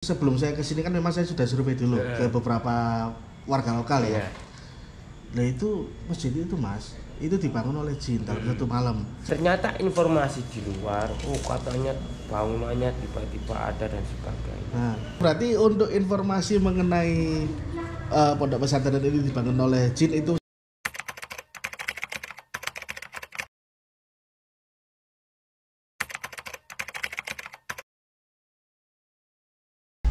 Sebelum saya ke sini kan memang saya sudah survei dulu ke beberapa warga lokal ya. Nah itu masjid itu Mas, itu dibangun oleh jin dalam satu malam. Ternyata informasi di luar, katanya bangunannya tiba-tiba ada dan sebagainya. Nah, berarti untuk informasi mengenai pondok pesantren ini dibangun oleh jin itu.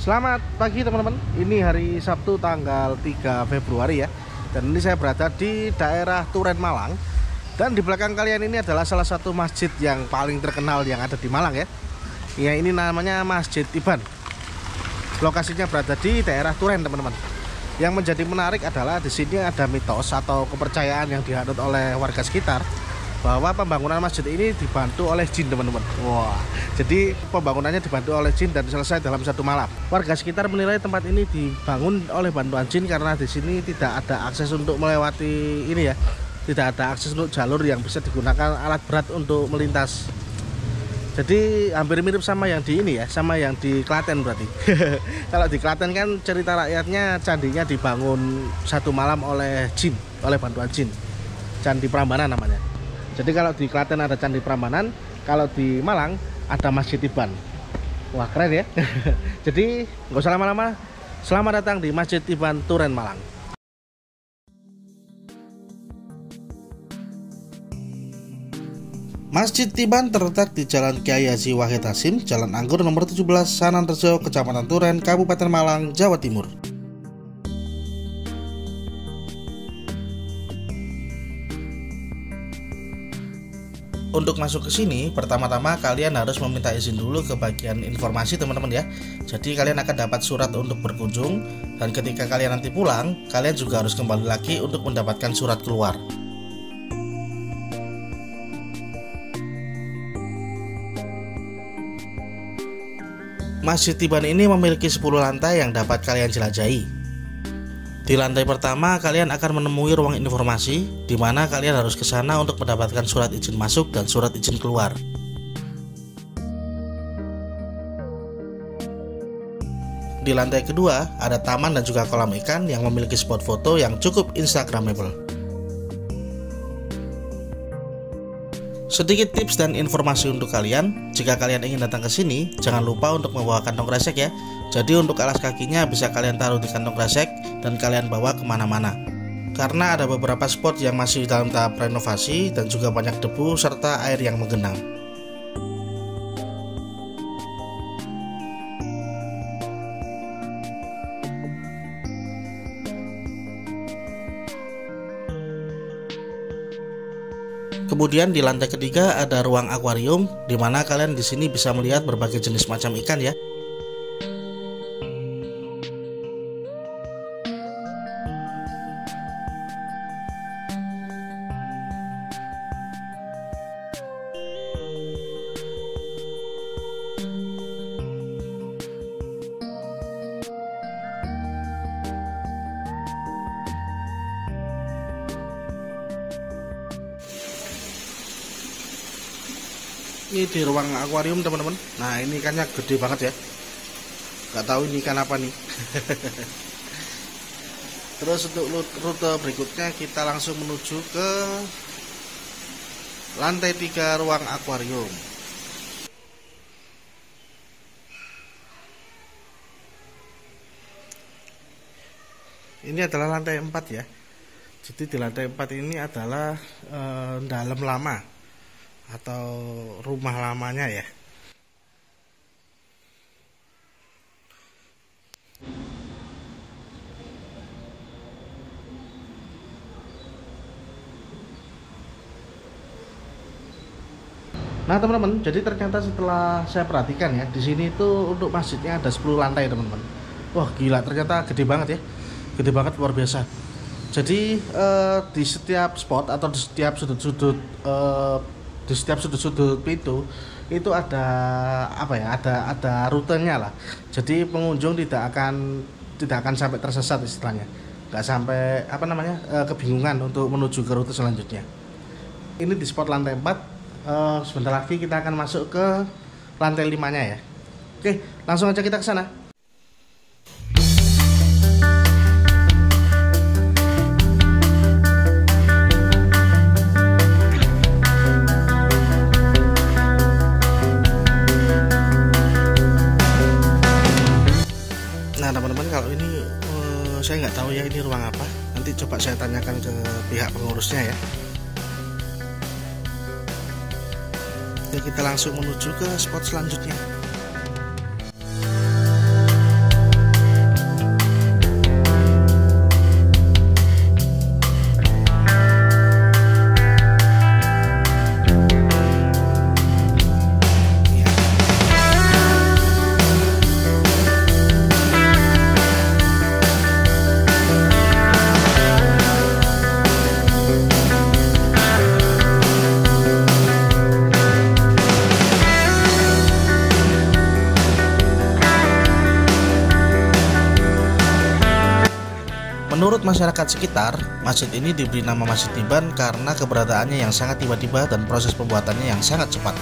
Selamat pagi teman-teman, ini hari Sabtu tanggal 3 Februari ya. Dan ini saya berada di daerah Turen Malang. Dan di belakang kalian ini adalah salah satu masjid yang paling terkenal yang ada di Malang ya. Ya, ini namanya Masjid Iban. Lokasinya berada di daerah Turen teman-teman. Yang menjadi menarik adalah di sini ada mitos atau kepercayaan yang dianut oleh warga sekitar bahwa pembangunan masjid ini dibantu oleh jin teman-teman. Wah, jadi pembangunannya dibantu oleh jin dan selesai dalam satu malam. Warga sekitar menilai tempat ini dibangun oleh bantuan jin karena di sini tidak ada akses untuk melewati ini ya. Tidak ada akses untuk jalur yang bisa digunakan alat berat untuk melintas. Jadi hampir mirip sama yang di ini ya, sama yang di Klaten berarti. Kalau di Klaten kan cerita rakyatnya candinya dibangun satu malam oleh jin, oleh bantuan jin. Candi Prambanan namanya. Jadi kalau di Klaten ada Candi Prambanan, kalau di Malang ada Masjid Iban. Wah keren ya. Jadi nggak usah lama-lama, selamat datang di Masjid Iban Turen Malang. Masjid Iban terletak di Jalan Kyai Haji Wahid Hasim, Jalan Anggur nomor 17, Sananrejo, Kecamatan Turen, Kabupaten Malang, Jawa Timur. Untuk masuk ke sini, pertama-tama kalian harus meminta izin dulu ke bagian informasi teman-teman ya. Jadi kalian akan dapat surat untuk berkunjung, dan ketika kalian nanti pulang, kalian juga harus kembali lagi untuk mendapatkan surat keluar. Masjid Iban ini memiliki 10 lantai yang dapat kalian jelajahi. Di lantai pertama, kalian akan menemui ruang informasi, di mana kalian harus ke sana untuk mendapatkan surat izin masuk dan surat izin keluar. Di lantai kedua, ada taman dan juga kolam ikan yang memiliki spot foto yang cukup instagramable. Sedikit tips dan informasi untuk kalian, jika kalian ingin datang ke sini, jangan lupa untuk membawa kantong kresek ya. Jadi untuk alas kakinya bisa kalian taruh di kantong kresek dan kalian bawa kemana-mana. Karena ada beberapa spot yang masih dalam tahap renovasi dan juga banyak debu serta air yang menggenang. Kemudian di lantai ketiga ada ruang akuarium, di mana kalian di sini bisa melihat berbagai jenis macam ikan ya. Ini di ruang akuarium teman-teman. Nah ini ikannya gede banget ya. Gak tahu ini ikan apa nih. Terus untuk rute berikutnya kita langsung menuju ke lantai 3 ruang akuarium. Ini adalah lantai 4 ya. Jadi di lantai 4 ini adalah dalam lama atau rumah lamanya ya. Nah teman-teman, jadi ternyata setelah saya perhatikan ya, di sini itu untuk masjidnya ada 10 lantai teman-teman. Wah gila, ternyata gede banget ya, gede banget, luar biasa. Jadi di setiap spot atau di setiap sudut-sudut pintu itu ada apa ya, ada rutenya lah. Jadi pengunjung tidak akan sampai tersesat istilahnya, nggak sampai kebingungan untuk menuju ke rute selanjutnya. Ini di spot lantai 4. Sebentar lagi kita akan masuk ke lantai 5-nya ya. Oke, langsung aja kita ke sana. Nah teman-teman, kalau ini saya nggak tahu ya ini ruang apa. Nanti coba saya tanyakan ke pihak pengurusnya ya. Oke, kita langsung menuju ke spot selanjutnya. Menurut masyarakat sekitar, masjid ini diberi nama Masjid Tiban karena keberadaannya yang sangat tiba-tiba dan proses pembuatannya yang sangat cepat.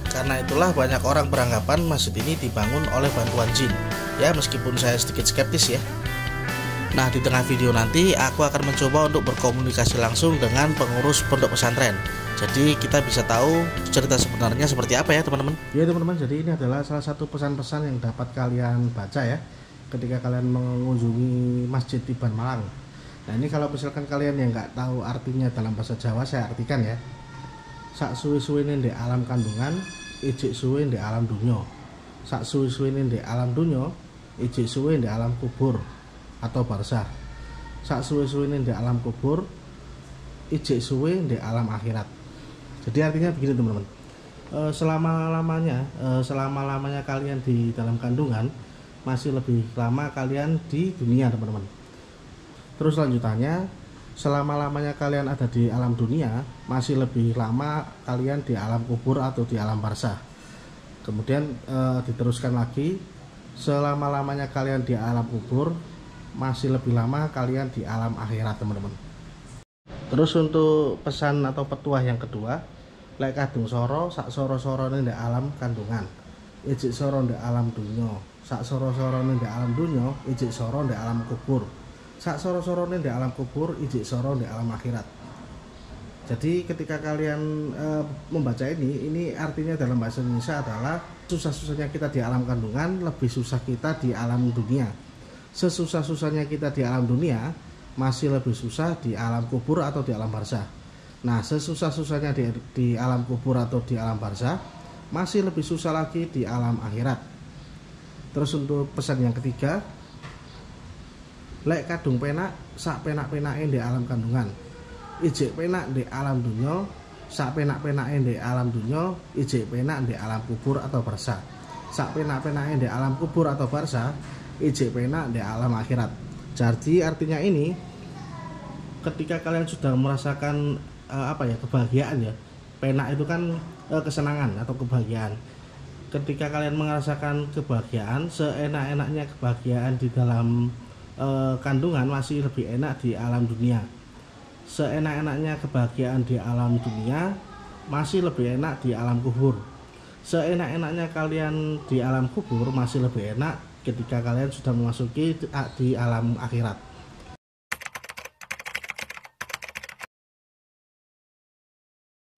Karena itulah banyak orang beranggapan masjid ini dibangun oleh bantuan jin. Ya, meskipun saya sedikit skeptis ya. Nah, di tengah video nanti aku akan mencoba untuk berkomunikasi langsung dengan pengurus pondok pesantren. Jadi kita bisa tahu cerita sebenarnya seperti apa ya teman-teman. Ya teman-teman, jadi ini adalah salah satu pesan-pesan yang dapat kalian baca ya ketika kalian mengunjungi Masjid Tiban Malang. Nah ini kalau misalkan kalian yang nggak tahu artinya dalam bahasa Jawa, saya artikan ya. Sak suwi-suwine di alam kandungan, ijik suwi di alam dunyo. Sak suwi-suwine di alam dunyo, ijik suwi di alam kubur atau barzah. Sak suwi-suwine di alam kubur, ijik suwi di alam akhirat. Jadi artinya begini teman-teman. Selama-lamanya kalian di dalam kandungan, masih lebih lama kalian di dunia teman-teman. Terus lanjutannya, selama-lamanya kalian ada di alam dunia, masih lebih lama kalian di alam kubur atau di alam barzah. Kemudian diteruskan lagi, selama-lamanya kalian di alam kubur, masih lebih lama kalian di alam akhirat teman-teman. Terus untuk pesan atau petuah yang kedua, lek kadung soro sak soro-sorone di alam kandungan, ijik soro di alam dunia. Sak soro-sorone di alam dunia, ijik soro di alam kubur. Sak soro-sorone di alam kubur, ijik soro di alam akhirat. Jadi ketika kalian membaca ini artinya dalam bahasa Indonesia adalah susah-susahnya kita di alam kandungan, lebih susah kita di alam dunia. Sesusah-susahnya kita di alam dunia, masih lebih susah di alam kubur atau di alam barzah. Nah, sesusah-susahnya di alam kubur atau di alam barzah, masih lebih susah lagi di alam akhirat. Terus untuk pesan yang ketiga, lek kadung penak sak penak-penake di alam kandungan, ijik penak di alam dunia, sak penak-penake di alam dunia, ijik penak di alam kubur atau barzah. Sak penak-penake di alam kubur atau barzah, ijik penak di alam akhirat. Jadi artinya ini, ketika kalian sudah merasakan kebahagiaan ya, penak itu kan kesenangan atau kebahagiaan. Ketika kalian merasakan kebahagiaan, seenak-enaknya kebahagiaan di dalam kandungan masih lebih enak di alam dunia. Seenak-enaknya kebahagiaan di alam dunia masih lebih enak di alam kubur. Seenak-enaknya kalian di alam kubur masih lebih enak ketika kalian sudah memasuki di alam akhirat.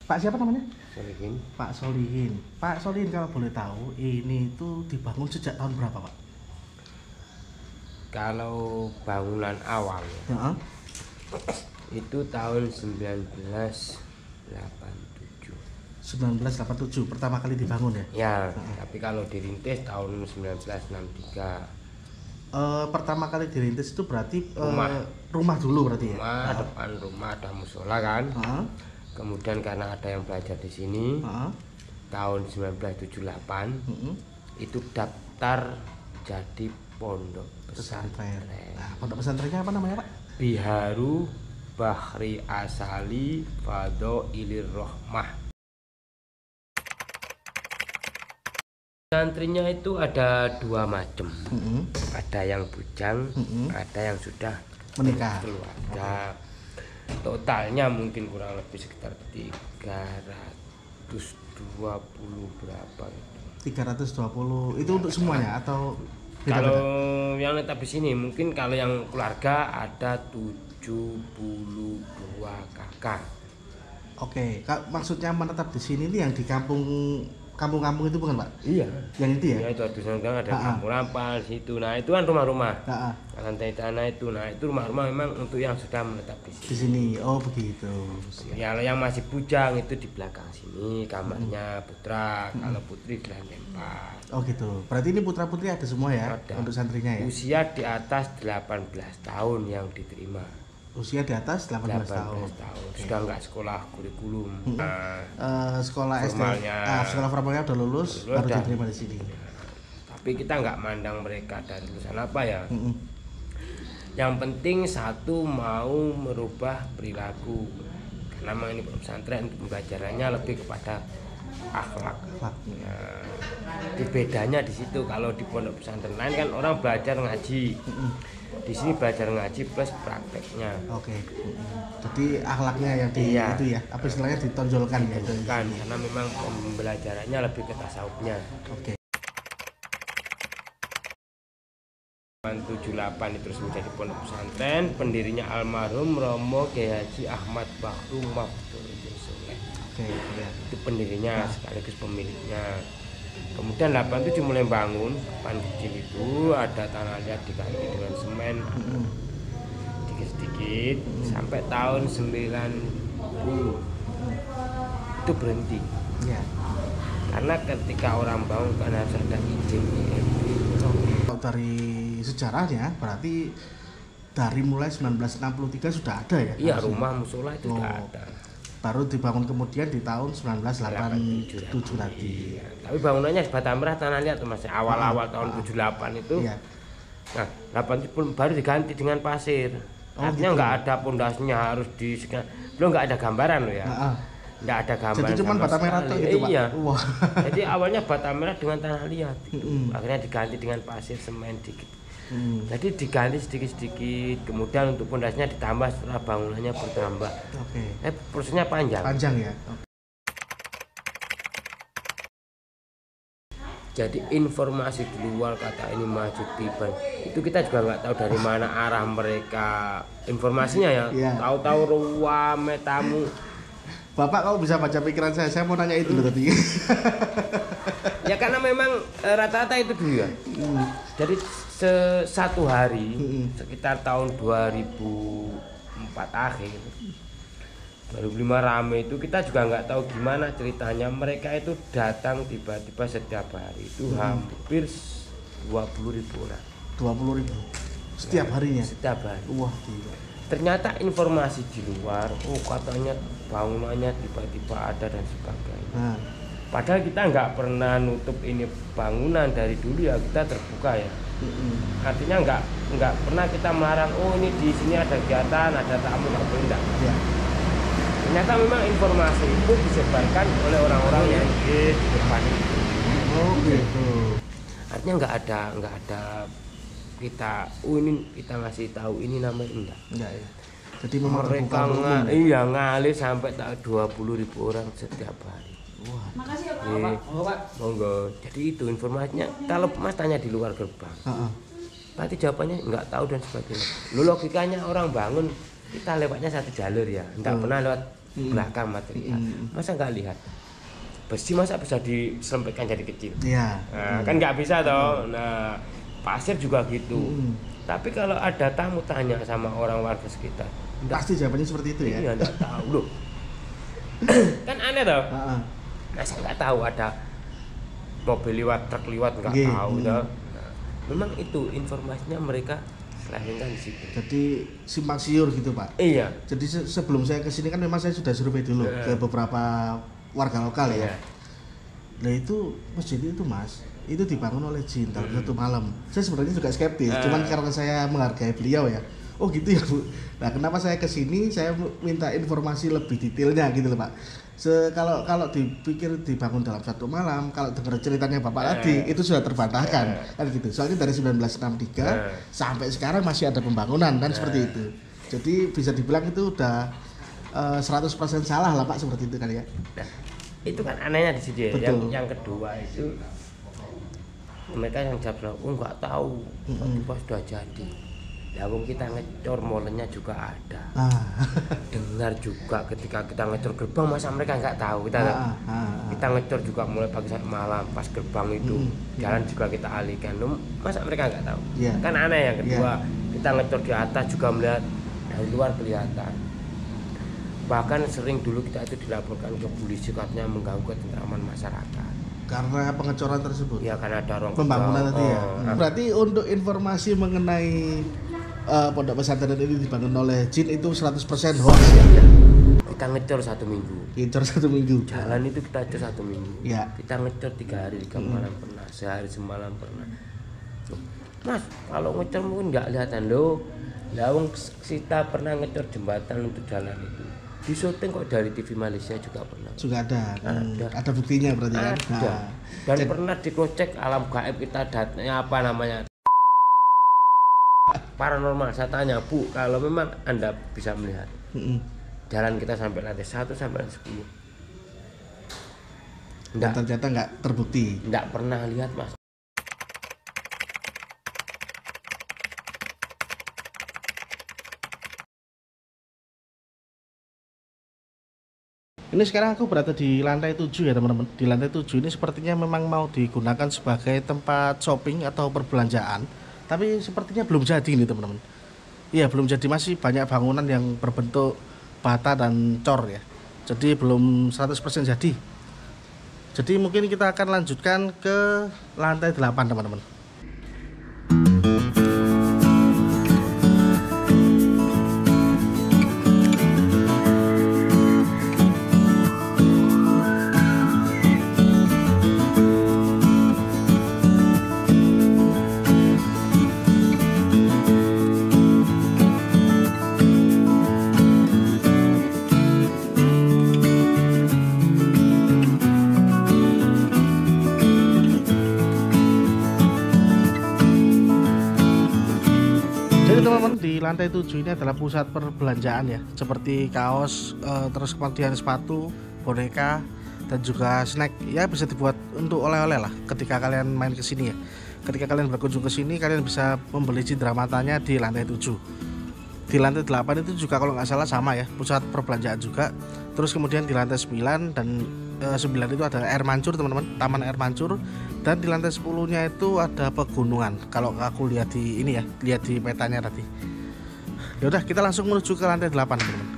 Pak siapa namanya? Solihin. Pak Solihin. Pak Solihin, kalau boleh tahu ini itu dibangun sejak tahun berapa Pak? Kalau bangunan awal itu tahun 1987. 1987 pertama kali dibangun ya? Ya, tapi kalau dirintis tahun 1963. Pertama kali dirintis itu berarti rumah dulu berarti ya? Rumah, depan rumah ada musola kan. Kemudian karena ada yang belajar di sini, tahun 1978 itu daftar jadi pondok pesantren. Nah, pondok pesantrennya apa namanya Pak? Biharu Bahri Asali Fadhoilir Rohmah. Santrinya itu ada dua macam, ada yang bujang, ada yang sudah menikah keluarga. Totalnya mungkin kurang lebih sekitar 320 berapa itu. 320 itu untuk semuanya atau kalau yang netap di sini mungkin kalau yang keluarga ada 72 kakak. Oke, maksudnya menetap di sini ini yang di kampung kampung-kampung itu bukan Pak? Iya. Yang itu ya? Iya itu ada kampung Rampal situ. Nah itu kan rumah-rumah. Lantai tanah itu. Nah itu rumah-rumah memang untuk yang sudah menetap di sini. Oh begitu. Ya yang masih bujang itu di belakang sini kamarnya putra. Kalau putri di lantai 4. Oh gitu. Berarti ini putra putri ada semua ya? Ada. Untuk santrinya ya? Usia di atas 18 tahun yang diterima. Usia di atas 18 tahun. Okay. Sudah nggak sekolah kurikulum. Sekolah SD. Sekolah formalnya udah lulus baru diterima di sini. Tapi kita nggak mandang mereka dari lulusan apa ya. Yang penting satu mau merubah perilaku. Karena memang ini pesantren pembelajarannya lebih kepada akhlak. Bedanya di situ. Kalau di pondok pesantren lain kan orang belajar ngaji. Di sini belajar ngaji plus prakteknya. Oke. Jadi akhlaknya yang itu ya, apa istilahnya ditonjolkan ya. Karena memang pembelajarannya lebih ke tasawufnya. Oke. 78 itu menjadi pondok pesantren, pendirinya almarhum Romo Kiai Haji Ahmad Bakru Maftuh Soleh. Oke, ya. Itu pendirinya sekaligus pemiliknya. Kemudian 87 mulai bangun, depan kecil itu ada tanah liat diganti dengan semen, sedikit-sedikit sampai tahun 90 itu berhenti. Ya. Karena ketika orang bangun kan harus ada izin IMB. Kalau dari sejarahnya berarti dari mulai 1963 sudah ada ya? Iya, rumah musola itu sudah ada. Baru dibangun kemudian di tahun 1987 tadi. Iya. Tapi bangunannya bata merah tanah liat tuh Mas. Awal-awal tahun 78 itu. Iya. Nah, 80 baru diganti dengan pasir. Artinya nggak ada pondasinya harus belum nggak ada gambaran loh ya. Nggak ada gambaran. Jadi cuma bata merah tuh gitu Pak. Iya. Jadi awalnya bata merah dengan tanah liat. Akhirnya diganti dengan pasir semen dikit. Jadi diganti sedikit-sedikit, kemudian untuk pondasinya ditambah setelah bangunannya bertambah. Prosesnya panjang. Panjang ya. Jadi informasi di luar kata ini masjid Tiban itu kita juga nggak tahu dari mana arah mereka informasinya ya. Tahu-tahu ruam tamu. Bapak kau bisa baca pikiran saya mau nanya itu loh tadi. Ya karena memang rata-rata itu dulu ya. Jadi satu hari sekitar tahun 2004 akhir 2005 rame itu kita juga nggak tahu gimana ceritanya mereka itu datang tiba-tiba setiap hari itu hampir 20.000 orang. 20.000 setiap harinya? Setiap hari. Wah gila. Ternyata informasi di luar, katanya bangunannya tiba-tiba ada dan sebagainya. Padahal kita nggak pernah nutup ini bangunan dari dulu ya, kita terbuka ya. Artinya nggak pernah kita melarang, ini di sini ada kegiatan, ada tamu, nggak boleh enggak. Ya. Ternyata memang informasi itu disebarkan oleh orang-orang yang di depan itu. Oh gitu. Artinya nggak ada kita, ini kita ngasih tahu ini namanya enggak. Ya. Jadi memang mereka ngalir sampai 20.000 orang setiap hari. Wah. Makasih ya Pak. Monggo. Jadi itu informasinya. Kalau Mas tanya di luar gerbang, berarti jawabannya nggak tahu dan sebagainya. Logikanya orang bangun kita lewatnya satu jalur ya, nggak pernah lewat belakang material. Masa nggak lihat? Besi masa bisa disempitkan jadi kecil? Iya. Nah, kan nggak bisa toh. Nah, pasir juga gitu. Tapi kalau ada tamu tanya sama orang warga sekitar, pasti jawabannya seperti itu ya? Iya, nggak tahu loh. Kan aneh toh. Nah, saya nggak tahu ada mobil lewat, truk lewat, nggak tahu toh. Nah, memang itu informasinya mereka selahirkan di situ. Jadi simpang siur gitu Pak? Iya. Jadi sebelum saya kesini kan memang saya sudah survei dulu ke beberapa warga lokal ya. Nah itu masjid itu Mas, itu dibangun oleh jin dalam satu malam. Saya sebenarnya juga skeptis, cuman karena saya menghargai beliau ya. Oh gitu ya Bu. Nah kenapa saya kesini, saya minta informasi lebih detailnya gitu loh Pak. Kalau dipikir dibangun dalam satu malam, kalau dengar ceritanya Bapak tadi itu sudah terbantahkan kan gitu. Soalnya dari 1963 sampai sekarang masih ada pembangunan kan seperti itu. Jadi bisa dibilang itu udah 100% salah lah Pak seperti itu kan ya. Nah, itu kan anehnya di situ ya. Yang kedua itu mereka yang jawab, nggak tahu, tiba sudah jadi. Ya wong kita ngecor molennya juga ada. Dengar juga ketika kita ngecor gerbang, masa mereka nggak tahu kita ngecor juga mulai pagi sampai malam. Pas gerbang itu jalan juga kita alihkan, masa mereka nggak tahu? Kan aneh. Yang kedua, kita ngecor di atas juga melihat dari luar kelihatan. Bahkan sering dulu kita itu dilaporkan ke polisi katanya mengganggu ketentraman masyarakat. Karena pengecoran tersebut. Ya, karena ada ruang pembangunan tadi ya. Berarti untuk informasi mengenai pondok pesantren ini dibangun oleh jin itu 100% hoax ya? Kita ngecor 1 minggu. Ngecor 1 minggu. Jalan itu kita ngecor 1 minggu. Ya. Kita ngecor 3 hari 3 malam pernah, sehari semalam pernah. Mas, kalau ngecor mungkin nggak kelihatan loh. Lah wong kita pernah ngecor jembatan untuk jalan itu. Di syuting kok dari TV Malaysia juga pernah. Juga ada. Ada buktinya berarti kan? Ada. Dan pernah dikocek alam gaib kita datanya apa namanya? Paranormal. Saya tanya, Bu, kalau memang Anda bisa melihat jalan kita sampai lantai 1 sampai lantai 10. Dan ternyata nggak terbukti. Nggak pernah lihat, Mas. Ini sekarang aku berada di lantai 7 ya teman-teman. Di lantai 7 ini sepertinya memang mau digunakan sebagai tempat shopping atau perbelanjaan. Tapi sepertinya belum jadi nih teman-teman. Iya, belum jadi, masih banyak bangunan yang berbentuk bata dan cor ya. Jadi belum 100% jadi. Jadi mungkin kita akan lanjutkan ke lantai 8 teman-teman. Teman-teman, di lantai 7 ini adalah pusat perbelanjaan ya, seperti kaos, terus kemudian sepatu, boneka, dan juga snack. Ya, bisa dibuat untuk oleh-oleh lah ketika kalian main ke sini ya. Ketika kalian berkunjung ke sini, kalian bisa membeli cindera matanya di lantai 7. Di lantai 8 itu juga kalau nggak salah sama ya, pusat perbelanjaan juga. Terus kemudian di lantai 9 dan 9 itu ada air mancur teman-teman, taman air mancur. Dan di lantai 10-nya itu ada pegunungan. Kalau aku lihat di ini ya, lihat di petanya tadi. Ya udah, kita langsung menuju ke lantai 8 teman-teman.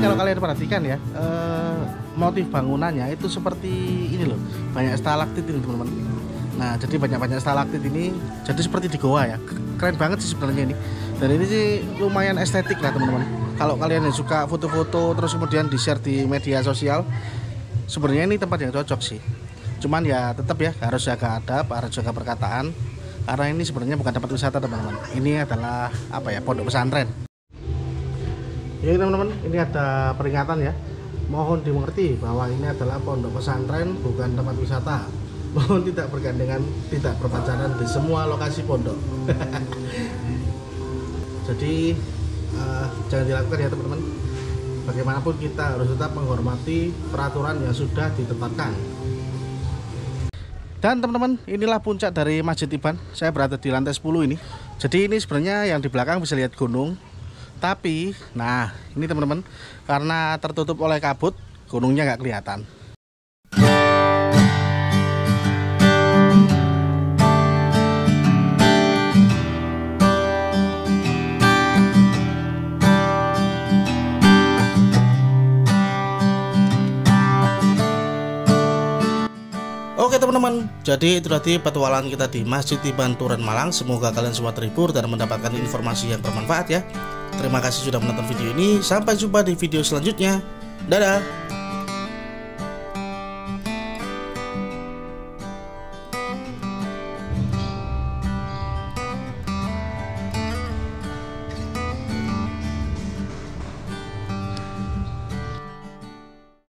Kalau kalian perhatikan ya, motif bangunannya itu seperti ini loh, banyak stalaktit ini teman-teman. Nah, jadi banyak stalaktit ini, jadi seperti di goa ya. Keren banget sih sebenarnya ini. Dan ini sih lumayan estetik lah teman-teman. Kalau kalian yang suka foto-foto terus kemudian di-share di media sosial, sebenarnya ini tempat yang cocok sih. Cuman ya tetap ya harus jaga adab, harus jaga perkataan. Karena ini sebenarnya bukan tempat wisata teman-teman. Ini adalah apa ya, pondok pesantren. Ya teman-teman, ini ada peringatan ya. Mohon dimengerti bahwa ini adalah pondok pesantren, bukan tempat wisata. Mohon tidak bergandengan, tidak berpacaran di semua lokasi pondok. Jadi jangan dilakukan ya teman-teman. Bagaimanapun kita harus tetap menghormati peraturan yang sudah ditetapkan. Dan teman-teman, inilah puncak dari Masjid Iban. Saya berada di lantai 10 ini. Jadi ini sebenarnya yang di belakang bisa lihat gunung. Tapi, nah ini teman-teman, karena tertutup oleh kabut, gunungnya nggak kelihatan. Oke teman-teman, jadi itu tadi petualangan kita di Masjid Tiban Turen Malang. Semoga kalian semua terhibur dan mendapatkan informasi yang bermanfaat ya. Terima kasih sudah menonton video ini. Sampai jumpa di video selanjutnya. Dadah.